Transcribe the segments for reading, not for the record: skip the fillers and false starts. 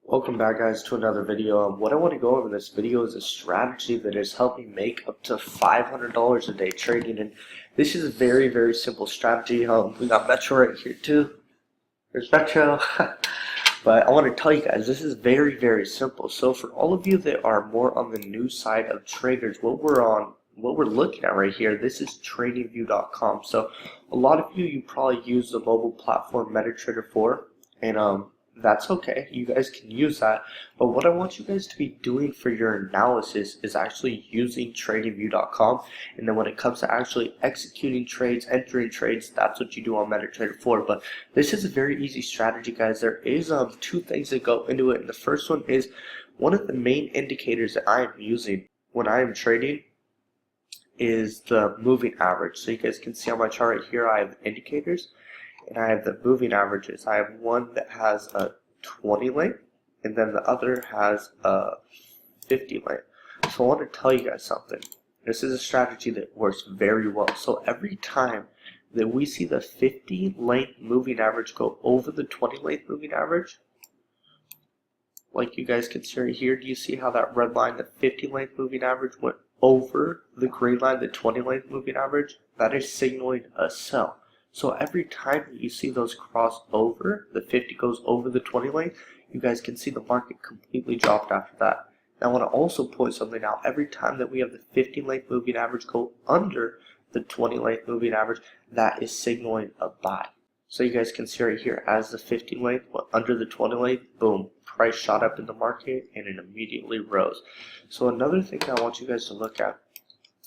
Welcome back, guys, to another video. What I want to go over in this video is a strategy that is helping make up to $500 a day trading, and this is a very, very simple strategy. We got Metro right here too. There's Metro, but I want to tell you guys this is very, very simple. So for all of you that are more on the new side of traders, what we're looking at right here, this is TradingView.com. So a lot of you probably use the mobile platform MetaTrader 4, and that's okay, you guys can use that, but what I want you guys to be doing for your analysis is actually using TradingView.com, and then when it comes to actually executing trades, entering trades, that's what you do on MetaTrader 4. But this is a very easy strategy, guys. There is two things that go into it, and the first one is one of the main indicators that I am using when I am trading is the moving average. So you guys can see on my chart right here I have indicators and I have the moving averages. I have one that has a 20 length and then the other has a 50 length. So I want to tell you guys something. This is a strategy that works very well. So every time that we see the 50 length moving average go over the 20 length moving average, like you guys can see right here, do you see how that red line, the 50 length moving average, went over the green line, the 20 length moving average? That is signaling a sell. So every time that you see those cross over, the 50 goes over the 20 length, you guys can see the market completely dropped after that. Now I want to also point something out. Every time that we have the 50 length moving average go under the 20 length moving average, that is signaling a buy. So you guys can see right here, as the 50 length went under the 20 length, boom, price shot up in the market and it immediately rose. So another thing that I want you guys to look at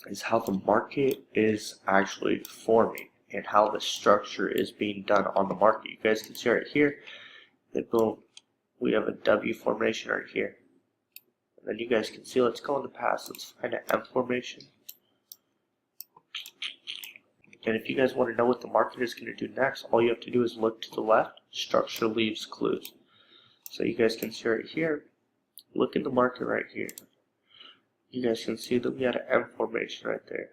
is how the market is actually forming and how the structure is being done on the market. You guys can see right here that boom, we have a W formation right here. And then you guys can see, let's go in the past, let's find an M formation. And if you guys want to know what the market is going to do next, all you have to do is look to the left. Structure leaves clues. So you guys can see right here, look in the market right here. You guys can see that we had an M formation right there.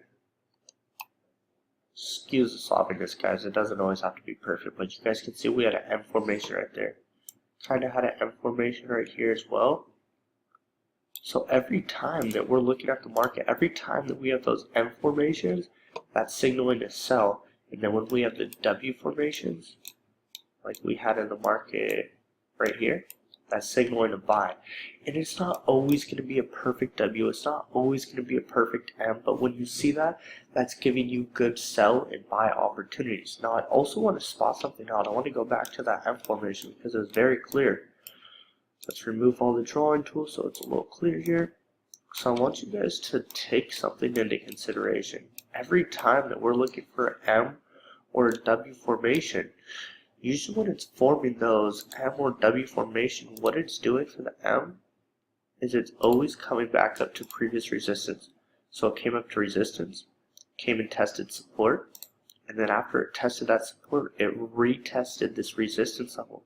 Excuse the sloppiness, guys. It doesn't always have to be perfect, but you guys can see we had an M formation right there. Kind of had an M formation right here as well. So every time that we're looking at the market, every time that we have those M formations, that's signaling a sell. And then when we have the W formations, like we had in the market right here, that's signaling a buy. And it's not always going to be a perfect W, it's not always going to be a perfect M, but when you see that, that's giving you good sell and buy opportunities. Now I also want to spot something out. I want to go back to that M formation because it was very clear. Let's remove all the drawing tools so it's a little clear here. So I want you guys to take something into consideration. Every time that we're looking for an M or a W formation, usually when it's forming those M or W formation, what it's doing for the M is it's always coming back up to previous resistance. So it came up to resistance, came and tested support, and then after it tested that support, it retested this resistance level.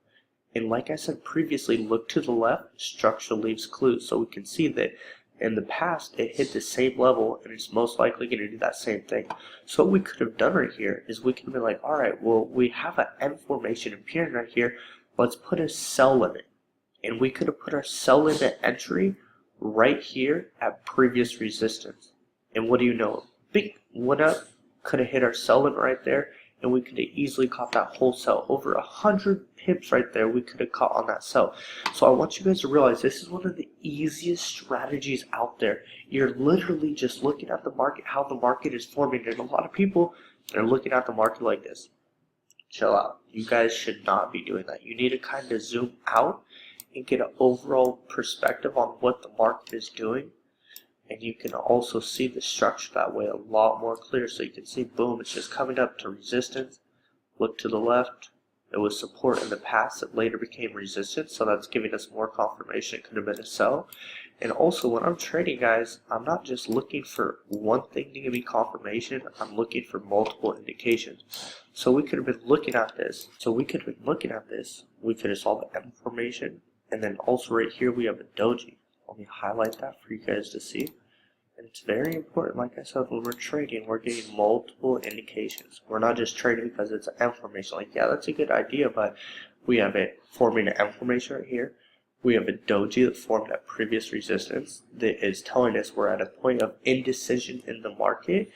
And like I said previously, look to the left, structure leaves clues. So we can see that in the past, it hit the same level and it's most likely going to do that same thing. So what we could have done right here is we could have been like, all right, well, we have an M formation appearing right here. Let's put a sell limit. And we could have put our sell limit entry right here at previous resistance. And what do you know? Big went up, could have hit our sell limit right there, and we could have easily caught that whole sell. Over 100 pips right there, we could have caught on that sell. So I want you guys to realize this is one of the easiest strategies out there. You're literally just looking at the market, how the market is forming. There's a lot of people that are looking at the market like this. Chill out. You guys should not be doing that. You need to kind of zoom out and get an overall perspective on what the market is doing. And you can also see the structure that way a lot more clear. So you can see, boom, it's just coming up to resistance. Look to the left. It was support in the past. It later became resistance. So that's giving us more confirmation. It could have been a sell. And also when I'm trading, guys, I'm not just looking for one thing to give me confirmation. I'm looking for multiple indications. So we could have been looking at this. We could have saw the M formation. And then also right here we have a doji. Let me highlight that for you guys to see. And it's very important, like I said, when we're trading, we're getting multiple indications. We're not just trading because it's an M formation. Like, yeah, that's a good idea, but we have it forming an M formation right here. We have a doji that formed that previous resistance that is telling us we're at a point of indecision in the market,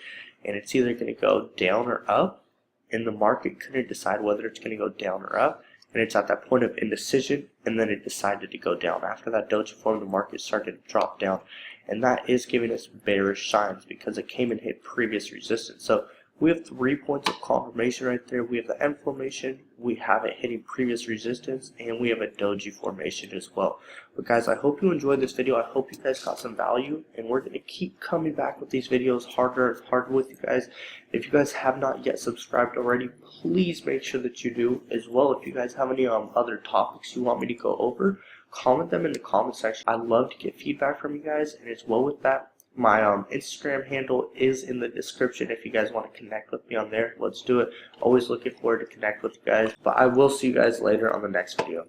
and it's either going to go down or up, and the market couldn't decide whether it's going to go down or up, and it's at that point of indecision, and then it decided to go down. After that doji formed, the market started to drop down, and that is giving us bearish signs because it came and hit previous resistance. So we have 3 points of confirmation right there. We have the M formation, we have it hitting previous resistance, and we have a doji formation as well. But guys, I hope you enjoyed this video. I hope you guys got some value, and we're going to keep coming back with these videos harder and harder with you guys. If you guys have not yet subscribed already, please make sure that you do as well. If you guys have any other topics you want me to go over, comment them in the comment section. I love to get feedback from you guys, and as well with that, my Instagram handle is in the description if you guys want to connect with me on there. Let's do it. Always looking forward to connect with you guys. But I will see you guys later on the next video.